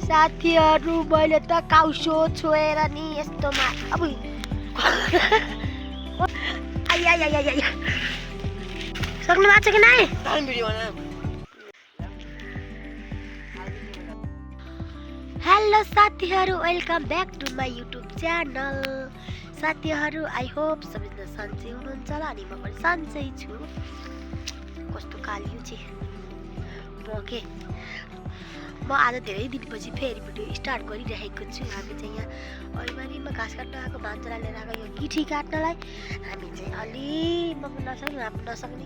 साथीहरु मैले त काउसो छोएर नि यस्तोमा अब सक्नु भएको छ कि नै हेलो साथीहरु welcome back to my YouTube channel साथीहरु आई होप सबैजना सन्चै हुनुहुन्छ होला अनि म पनि सन्चै छु कस्तो कालियो चाहिँ म आज धेरै दिनपछि फेरि भिडियो स्टार्ट गरिरहेको छु हामी चाहिँ यहाँ अलमारीमा घाँस काट्न आएको भान्चरा लिएर आएको यो गिठी काट्नलाई हामी चाहिँ अलि म पनि नसक्ने आप नसक्ने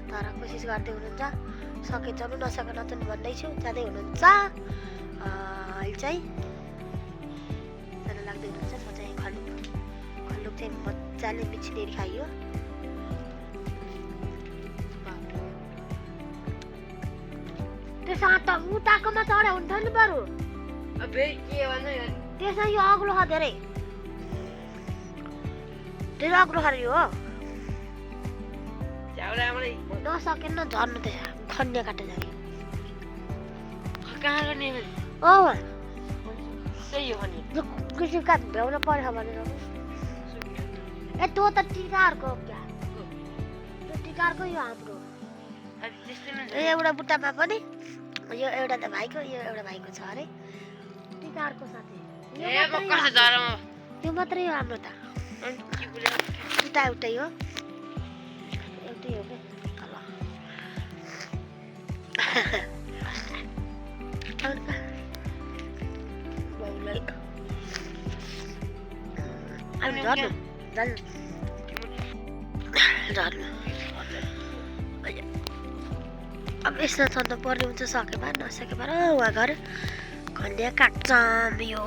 तर कोसिस गर्दै हुनुहुन्छ सके चल्नु नसके नचल्नु भन्दैछु जाँदै हुनुहुन्छ अहिले चाहिँ जान लाग्दै हुनुहुन्छ म चाहिँ खल्लुक चाहिँ मजाले मिक्सिनेरी खाइयो त्यससँग त उताकोमा चढे हुन्थ्यो नि बरु त्यसमा यो अग्लो छ धेरै अग्लो खा यो हो नसकेन झर्नु त्यहाँ खन्ने काट्दै जाने कृषि काट भ्याउन पर्छ भनेर ए त्यो त टिकाहरूको क्या त्यो टिकाहरूको यो हाम्रो एउटा बुट्टामा पनि यो एउटा त भाइको यो एउटा भाइको छ अरे टिकाहरूको साथी त्यो मात्रै हो हाम्रो त एउटै हो एउटै हो अब यसमा चढ्नु पर्ने हुन्छ सके भए नसके भएर उहाँ घर खन्या काट्छ यो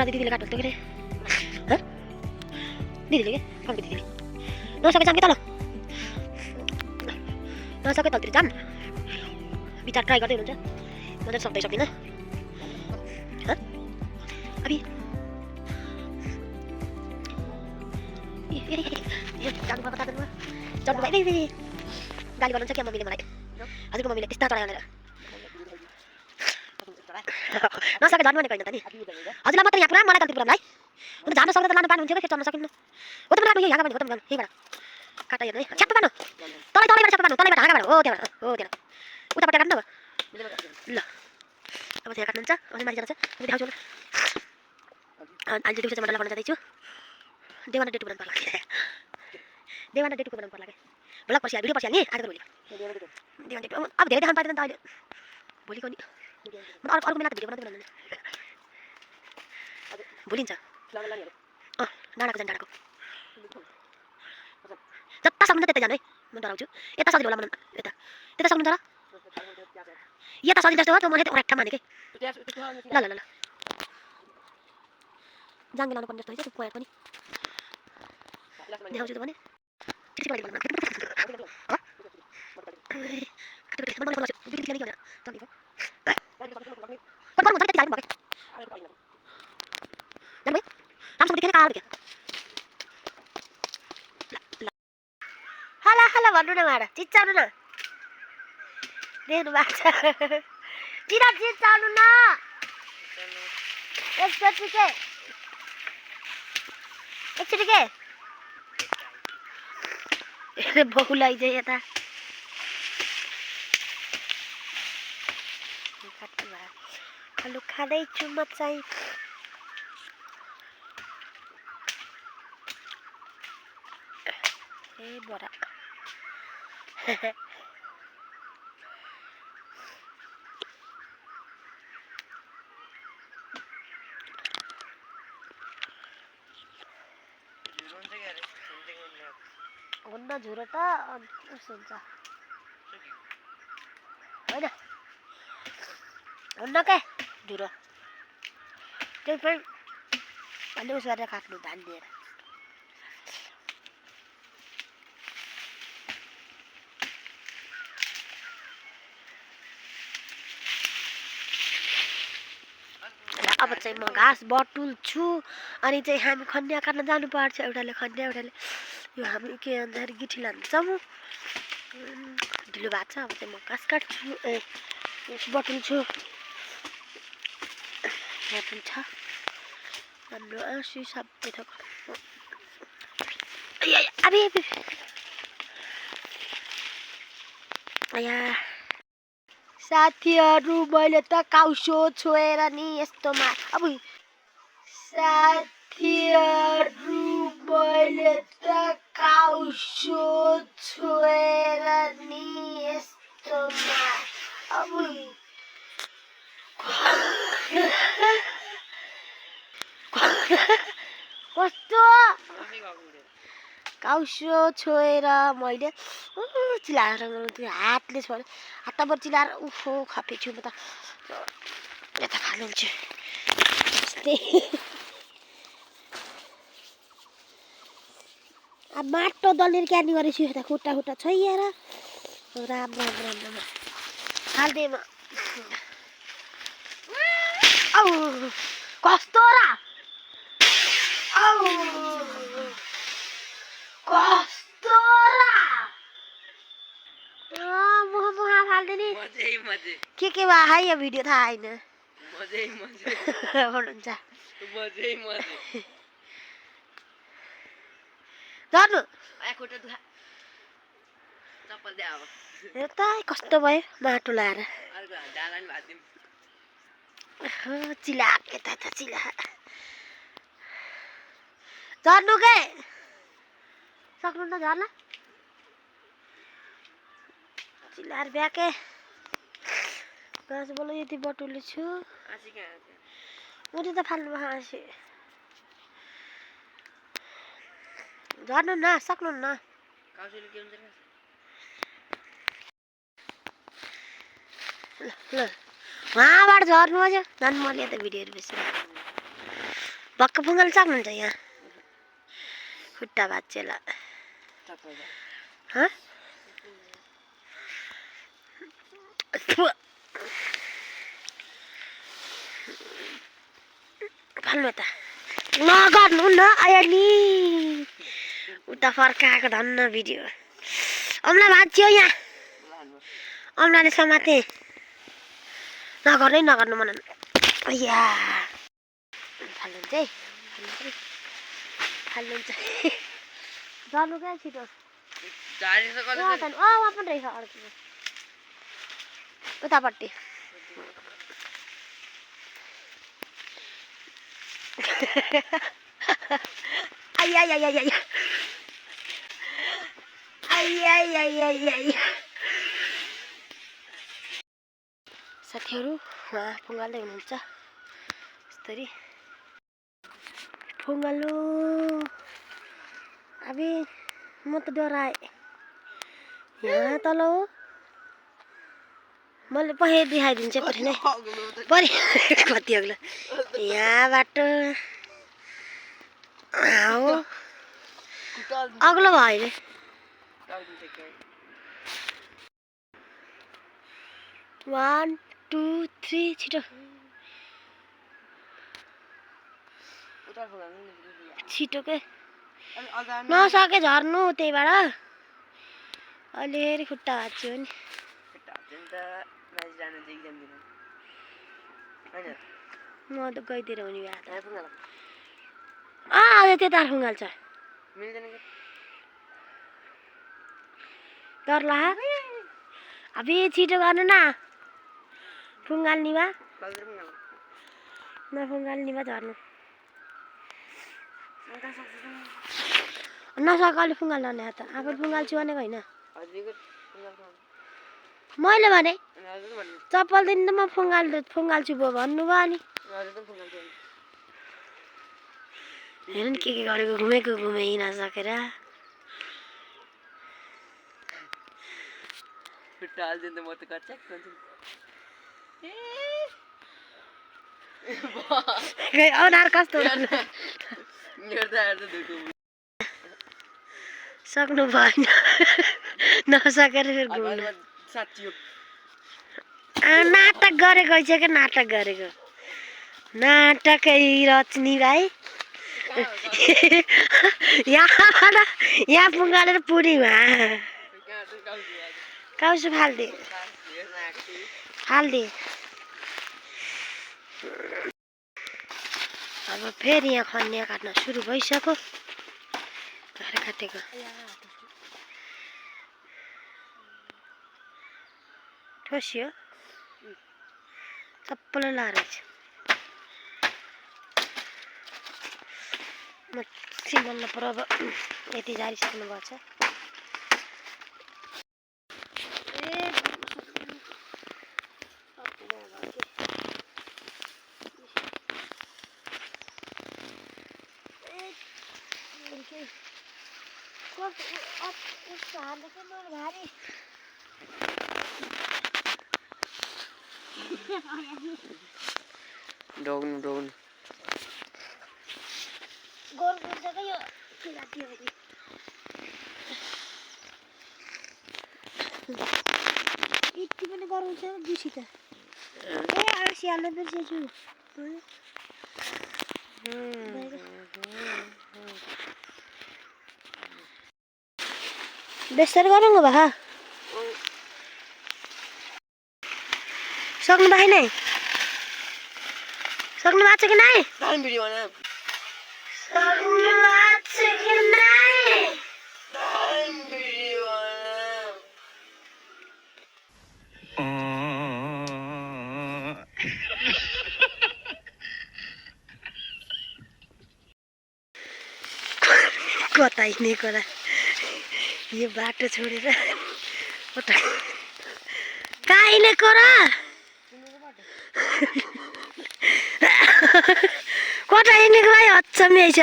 दिदीले काट्नु के अरे दिदीले के फर्के दिदीले नसके जाम के तल नसके तलतिर जाम विचार ट्राई गर्दै हुनुहुन्छ म त सक्दिनँ अभी गाली गर्नुहुन्छ क्या मम्मीले मलाई हजुरको मम्मीले त्यस्ता चढाइ हालेर नसके झर्नु भनेको होइन त नि हजुरलाई मात्रै यहाँ पुरा मलाई कति पुरालाई म त झार्न सक्दा त लानु पार्नु हुन्थ्यो फेरि चढ्न सकिन्न हो त राम्रो यहाँ हो त यहीबाट काटा हेर्नु है छ्याप्प पार्नु तलैबाट छ्याप्प पार्नु तलैबाट हाँगाबाट हो त्यहाँबाट उताबाट काट्नु अब ल अब त्यहाँ काट्नुहुन्छ अनि माथि जान्छ देखाउँछु ल अहिले दिउँसो चाहिँ म लगाउन जाँदैछु देवाना डेटु बनाउनु पर्ला देवाना डेटुको बनाउनु पर्ला क्या भोलि पर्सि भिडियो पर्सि हाल्ने आज भोलि देवाना डेटु अब धेरै देखाउनु पार्दैन त अहिले भोलिको नि म अर्को बेला त भिडियो बनाउँदै भोलिन्छ डाँडाको जाने डाँडाको जता सक्नुहुन्छ त्यतै जानु है म डराउँछु यता सजिलो होला यता त्यता सक्नुहुन्छ र यता सजिलो जस्तो हो त्यो मैले त ओराठा माने के ल ल ल जाङ्गे लाउनु पर्ने जस्तो है त्यो कोयर पनि देखाउँछु त भने हाला भन्नु न उहाँ चिच्चाउनु न देख्नु भएको छ चिच्चाउनु न एकचोटि के बहुलाई चाहिँ यता आलु खाँदैछु म चाहिँ ए बडा हुन्न झुरो त उस हुन्छ होइन हुन्न क्या झुरो त्यही पनि अलि उस गरेर काट्नु धान दिएर अब चाहिँ म घाँस बटुल्छु अनि चाहिँ हामी खन्या काट्न जानुपर्छ एउटाले खन्या एउटाले यो हामी के भन्दाखेरि गिठी लान्छौँ ढिलो भएको छ अब चाहिँ म घाँस काट्छु बटुल्छु बटुल्छ हाम्रो आँसु सबै थोक साथीहरू मैले त काउसो छोएर नि यस्तोमा अब साथीहरू मैले त काउसो छोएर नि यस्तोमा अब कस्तो काउसो छोएर मैले चिलाएर हातले छोएर हातबाट चिलाएर उफो खपेछु म त यता फालिदिन्छु अब माटो दलेर क्यानी गरेछु यता खुट्टा खुट्टा छैएर राम्रो राम्रो हाल्दै म औ कस्तो र कस्तो र मुहा फाल्दिने के भा है यो भिडियो थाहा होइन हुन्छ गर्नु यता कस्तो भयो माटो लाएर चिला यता त चिला झर्नु के सक्नु त झर्न चिलाएर ब्याके घाँस बोलो यति बटुले छु उति त फाल्नु हाँसी झर्नु न सक्नु न ल वहाँबाट झर्नु अझ झन् मैले यता भिडियोहरू बेसी भक्क फुङ्गल सक्नुहुन्छ यहाँ खुट्टा भाँचेला फाल्नु त नगर्नु न आयो नि उता फर्काएको धन्न भिडियो अम्ला भाँच्यो यहाँ अम्लाले समाते नगर्नु मन या फाल्नुहुन्छ है फाल्नुहुन्छ जानु क्या छिटो वहाँ पनि रहेछ अर्को उतापट्टि साथीहरू उहाँ फुङ्गाल्दै हुनुहुन्छ यस्तरी फुङ्गालो अब म त डराएँ यहाँ तल हो मैले पछि देखाइदिन्छु पछि नै परि कति अग्लो यहाँबाट हो अग्लो भयो अरे 1 2 3 छिटो छिटो के नसके झर्नु त्यहीबाट अलिअलि खुट्टा भाँच्यो नि म त गइदिएर हुने भए त्यो तार फुङ्गाल्छ डर ला अब छिटो गर्नु न फुङ्गाल्ने भए नफुङ्गाल्ने भए झर्नु नसकाले फुङ्गाल्नु भने त आफू फुङ्गाल्छु भनेको होइन मैले भने चप्पल दिन त म फुङ्गाल्छु भयो भन्नुभयो नि हेर्नु के गरेको घुमेको घुमे नसकेर कस्तो सक्नु भएन नसकेर फेरि घुम्नु नाटक गरेको छ क्या नाटक गरेको नाटकै रच्ने भाइ यहाँ पुगालेर पुरीमा काउसु फाल्दे अब फेरि यहाँ खन्या काट्न सुरु भइसक्यो काटेको ठोसियो सबैलाई लाएर म सिमल्न पर अब यति झारिसक्नु भएको छ Down. गोरु जग्गा यो किराती हो नि यति पनि गराउँछ दुसी त ए आसियाले बिर्सेछु बेस्तर गरौँ भा सक्नु भएन है सक्नु भएको छ कि नै Time video on him. सक्नु भएको छ कि नै Time video on him. कता हिँडेको र यो बाटो छोडेर कहाँ हिँडेको र कता हिँडेको भाइ हच्चमी आइछ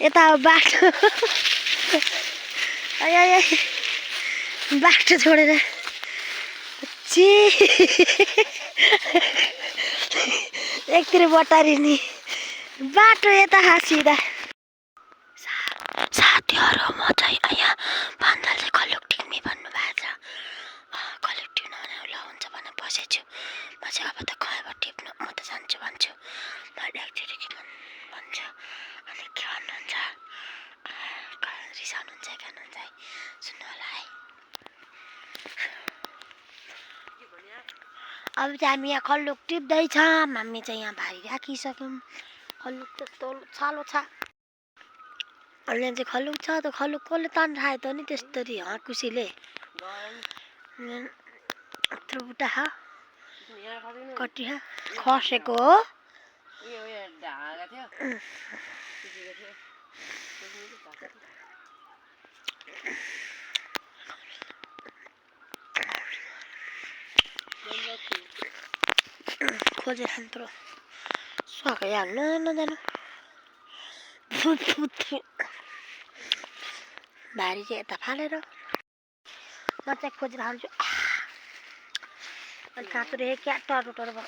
यता अब बाटो बाटो छोडेर एकतिर बटारिने बाटो यता हाँसिँदा साथीहरू म चाहिँ यहाँ भान्जाल चाहिँ कलुक टिक्ने भन्नुभएको छ कलुक टिप्न ल हुन्छ भनेर बसेको छु म चाहिँ अब त खैबाट टिप्नु म त जान्छु भन्छु मैले एकचोटि के भन्छ अनि के भन्नुहुन्छ रिसाउनुहुन्छ के भन्नुहुन्छ है सुन्नु होला है अब चाहिँ हामी यहाँ खल्लुक टिप्दैछौँ हामी चाहिँ यहाँ भारी राखिसक्यौँ खल्लुक त्यस्तो छालो छ अनि यहाँ चाहिँ खल्लुक छ त खल्लुक कसले तान खायो त नि त्यस्तरी हाँकुसीले यत्रो बुटा कटिया खसेको हो खोजेर खान्थ्रो सकै हाल्नु नजानु भारी चाहिँ यता फालेर म चाहिँ खोजेर हाल्छु अनि काँचुरे क्या टर्रो टर्रो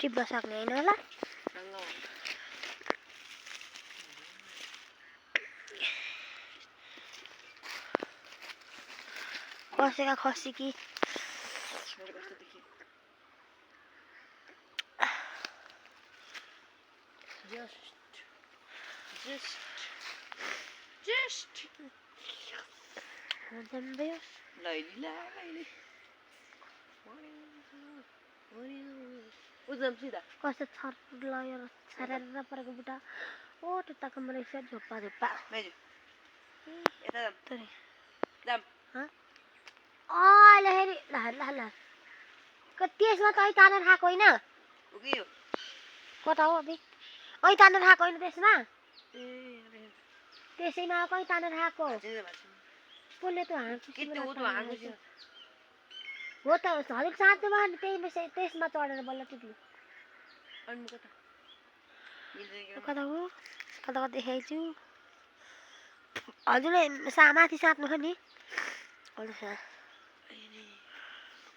टिप्न सक्ने होइन होला खसेका खसी कि कस्तो छर्लाएर छरेर परेको बुटा ओ त्यताको रहेछ झोप्पा अहिले हेरि ल त्यसमा त अहिले तानेर खाएको होइन कता हो अबि अहिले तानेर खाएको होइन त्यसैमा कहीँ तानेर खाएको कसले त हो त हरेक साँचोमा त्यही त्यसमा चढेर बल्ल टिप्नु कता हो कता देखाइछु हजुरले माथि साट्नु हो नि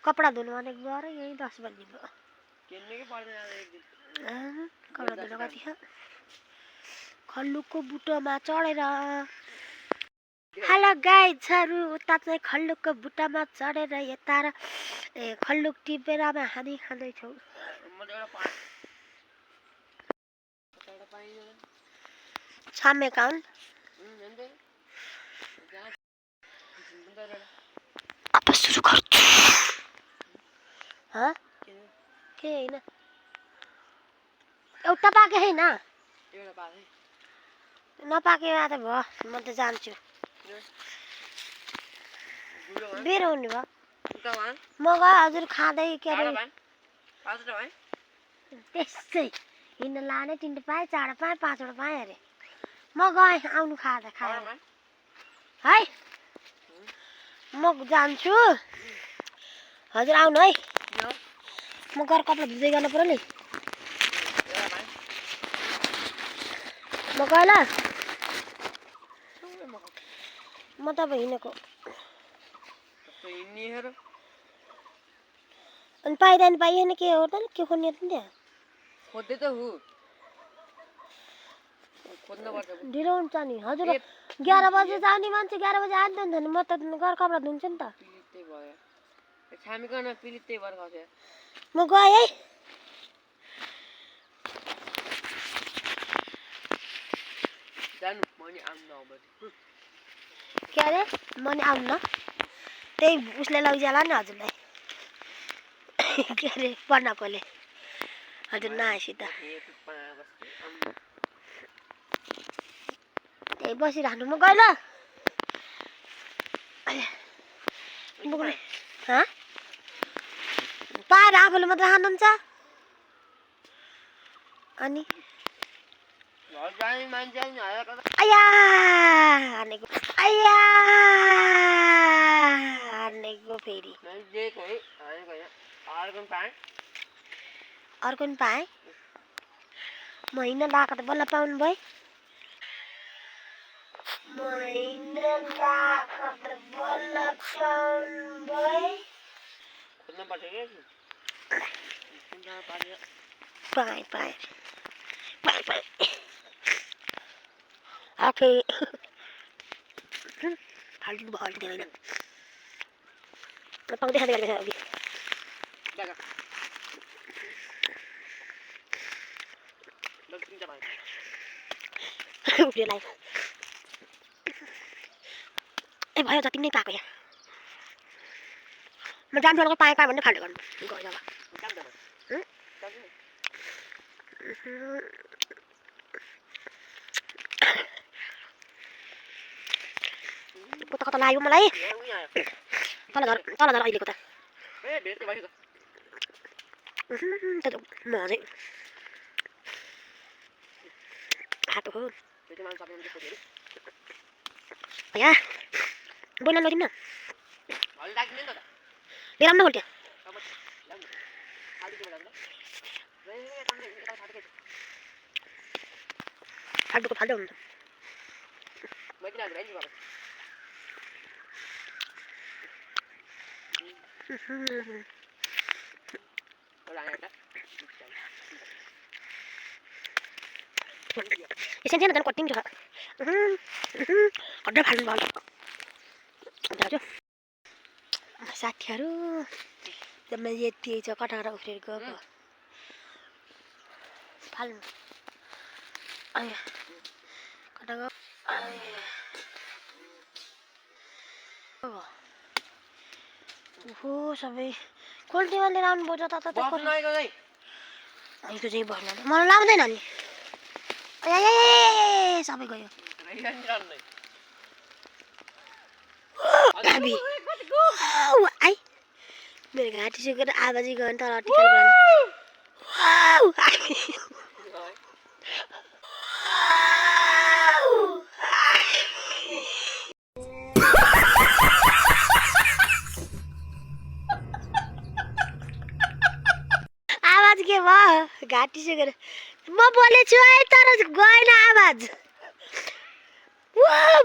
कपडा धुनु भनेको गएर यहीँ 10 बजी भयो कपडा धुनु कति खल्लुकको बुटोमा चढेर हेलो गाइजहरू उता चाहिँ खल्लुकको बुट्टामा चढेर यता र खल्लुक टिपेर हामी खाँदैछौँ छामे काउन अब सुरु गर्छु के होइन एउटा पाके होइन नपाकेमा त भयो म त जान्छु बेरो हुने भयो म गएँ हजुर खाँदै के अरे त्यसै हिँड्न लाने 3 पाएँ 4 पाएँ 5 पाएँ अरे म गएँ आउनु खाएर खाएर है म जान्छु हजुर आउनु है म घर कपडा धुँदै गर्नु पर्यो नि म गएँ ल म त अब हिँडेको अनि पाइँदैन पाइएन के हो त के खोज्ने त त्यहाँ खोज्दै त हु खोज्नु पर्छ ढिलो हुन्छ नि हजुर 11 बजे जाने मान्छे 11 बजे आउँदैन नि म त घर कपडा धुन्छु नि त पिलितै भयो छामीकन पिलितै भएर खस्यो म गएँ है जानु म नि आउनु अब के अरे म नि आउनु न त्यही उसले लैजाला नि हजुरलाई के अरे पढ्नकोले हजुर नआएपछि त त्यही बसिरहनु म गएँ ल पाएर आफूले मात्रै खानुहुन्छ अनि आया हानेको फेरि अर्को नि पाएँ म हिँड्न लगाएको त बल्ल पाउनु भयो पाएँ आफै फाल्टु भयो होइन पाउँदै खाँदै गरेको छ अघि उफ्रियो लाग्यो ए भयो जति नै पाएको यहाँ म जान्छु पाएँ भन्ने फाल्टो गर्नु गयो कता लाग्यो मलाई तल झर अहिलेको त म चाहिँ खाएको हो यहाँ बोल्न नदिन्न लिएर आउनु न खोल्ट्या फाल्टुको फाल्टो हुन्छ Isan siya na dalam kuting juga. Ada halun bal. Ada aja. साथीहरु जब मैं यति छ कटारा उफ्रेर गएको फाल्नु आया कटा ओहो सबै कोल्टीमा लिएर आउनु पर्छ त बस्नु आएको चाहिँ आइको चाहिँ भर्न मलाई लाउँदैन नि ए सबै गयो अबि आई मेरो घाँटी सुकेर आवाजै गयो तर टिकल आवाज के भयो घाँटी सुकेर म बोलेछु है तर गएन आवाज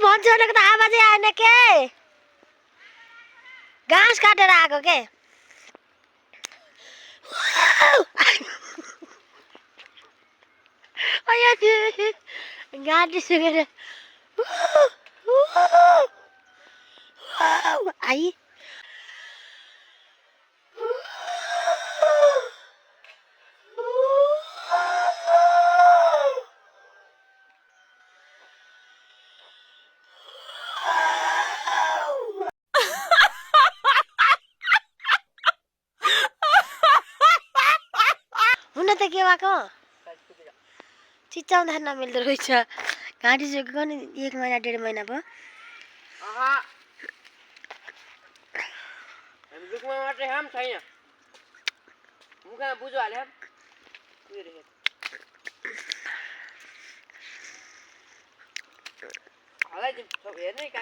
भन्छु भनेको त आवाजै आएन के घाँस काटेर आएको के घाँटी सुकेर आई हुन त के भएको चिच्याउँदाखेरि नमिल्दो रहेछ घाँटी सुकेको नि 1 महिना 1.5 महिना भयो दुखमा मात्रै हाम छैन मुखमा बुझो हाले हाम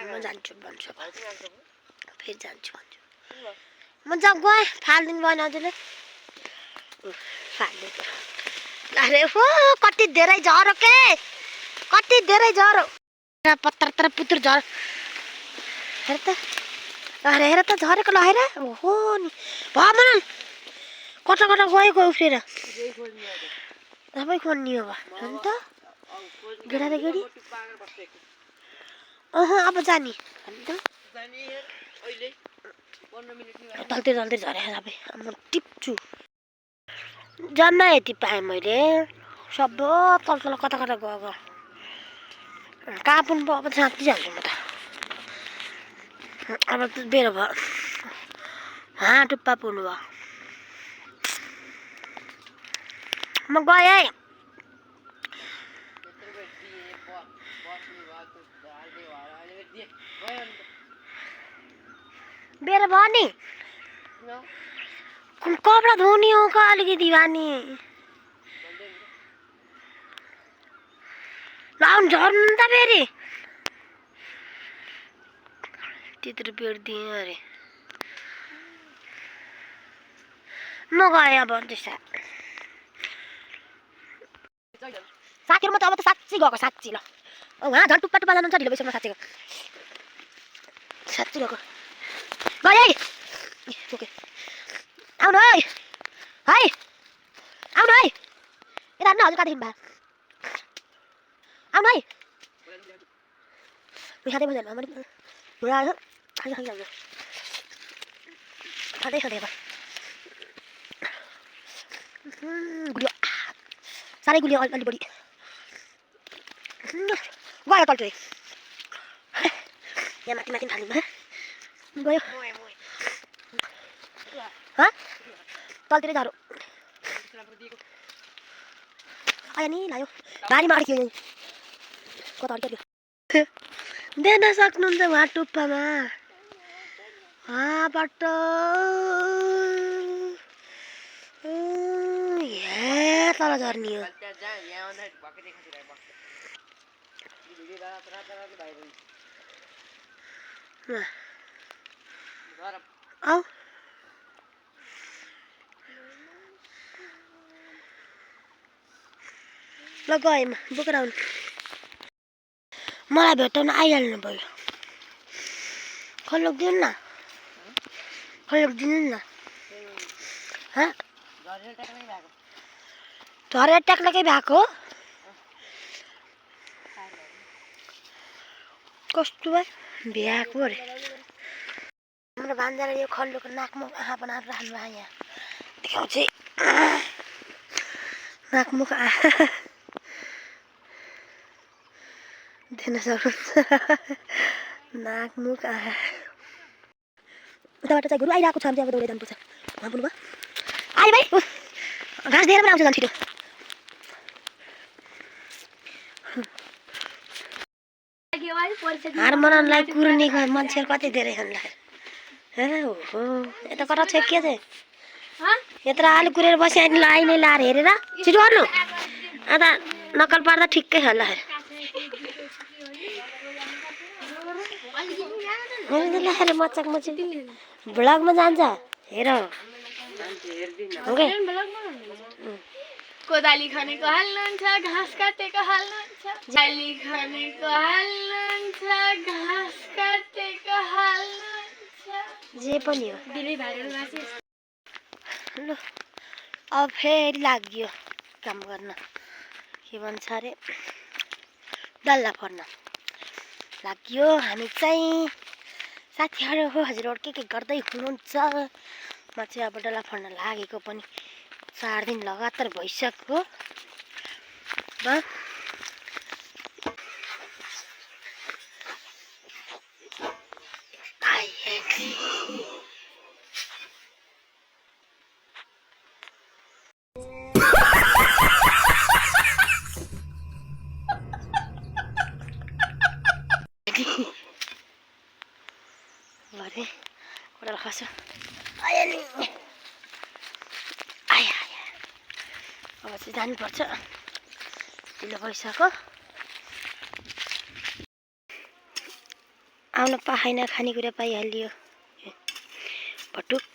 म जान्छु भन्छु फेरि जान्छु भन्छु म गएँ फालिदिनु भएन हजुरले फालिदिएको अरे हो कति धेरै झरो के कति धेरै झरो पत्र पुत्र झर हेर त हेर त झरेको ल हेर हो नि भमन कता कता गएको उफ्रेर सबै खोज्ने हो नि त गेडा र गेडी अब जाने अनि त तलतिर झरे सबै म टिप्छु जम्मा यति पाएँ मैले सबै तल कता कता गएको कहाँ पनि अब साँच्चिहाल्छु म त अब त बेरो भयो टुप्पा पुग्नु भयो म गएँ बेरो भयो नि कपडा धुने हो का अलिकति बानी लाउन झर्नु त फेरि त्यत्रो बेड दिएँ अरे म गएँ अब त्यसै साथीहरू म त अब त साँच्ची गएको साँच्ची ल उहाँ झन् टुप्पा टुप्पा जानुहुन्छ ढिलो भइसक्यो साँच्चीको साँच्ची गएको गएँ ओके आउनु है आउनु है यता न हजुर कहाँदेखि भयो आउनु है खाँदै बजारमा भुँडा आयो खाँदै अब गुलियो साह्रै गुलियो अलि बढी गयो तल चाहिँ यहाँ माथि माथि थाल्नु गयो तलतिरै झरो आयो नि लायो बारीमा अड्क्यो कता अड्क्यो देख्न सक्नुहुन्छ उहाँ टुप्पामा वहाँबाट यहाँ तल झर्ने हो आऊ ल गएँ म बोकेर आउनु मलाई भेट्टाउन आइहाल्नु भयो खलोक दिनु न झरेर ट्याक्लकै भएको कस्तो भयो भ्याएको अरे हाम्रो भान्जाले यो खल्लोको नाकमुख आँखा बनाएर राख्नु भयो यहाँ देखाउँछ नाकमुख आँखा देख्न सक्नुहुन्छ नाकमुख आँखा उताबाट चाहिँ गुरु आइरहेको छ भने चाहिँ अब दौडै जानुपर्छ उहाँ पुग्नु भयो आयो भाइ घाँस दिएर पनि आउँछ झन् छिटो हार मनाउनलाई कुर्ने मान्छेहरू कति धेरै छन् हेर हो यता कता छ के चाहिँ यत्रो आलु कुरेर बस्यो अनि लाइनै लाएर हेरेर छिटो गर्नु अन्त नक्कल पार्दा ठिक्कै छ ल हेर मचाक मची भ्लगमा जान्छ हेर कोदाली खनेको हाल्नुहुन्छ घाँस काटेको हाल्नुहुन्छ जाली खनेको हाल्नुहुन्छ घाँस काटेको हाल्नुहुन्छ जे पनि हो दिनै भाइरल भएको ल अब फेरि लाग्यो काम गर्न के भन्छ अरे डल्ला पर्न लाग्यो हामी चाहिँ साथीहरू हजुरहरू के गर्दै हुनुहुन्छ? म चाहिँ अब डल्ला फर्न लागेको पनि 4 दिन लगातार भइसक्यो। भरे कोडा खस्यो आया नि आया आया अब चाहिँ जानुपर्छ ढिलो भइसक्यो आउन पाएन खानेकुरा पाइहालियो भटुक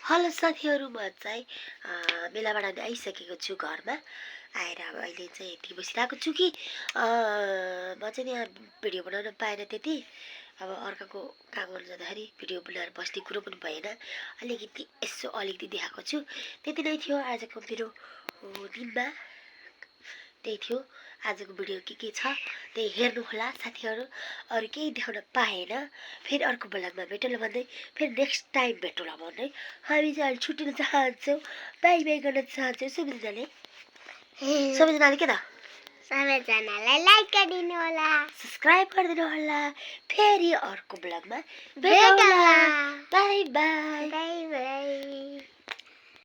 हेलो साथीहरू म चाहिँ बेलाबाट आइसकेको छु घरमा आएर अब अहिले चाहिँ यति बसिरहेको छु कि म चाहिँ यहाँ भिडियो बनाउन पाएन त्यति अब अर्काको काम गर्नु जाँदाखेरि भिडियो बनाएर बस्ने कुरो पनि भएन अलिकति यसो अलिकति देखाएको छु त्यति नै थियो आजको मेरो दिनमा त्यही थियो आजको भिडियो के छ त्यही हेर्नुहोला साथीहरू अरू केही देखाउन पाएन फेरि अर्को ब्लगमा भेटौँला भन्दै फेरि नेक्स्ट टाइम भेटौँला भन्दै हामी चाहिँ अहिले छुट्टिन चाहन्छौँ बाई बाई गर्न चाहन्छौँ सबैजनाले के त सबैजनालाई लाइक गरिदिनु होला सब्स्क्राइब गरिदिनु होला फेरि अर्को ब्लगमा भेटौँला बाई बाई बाई बाई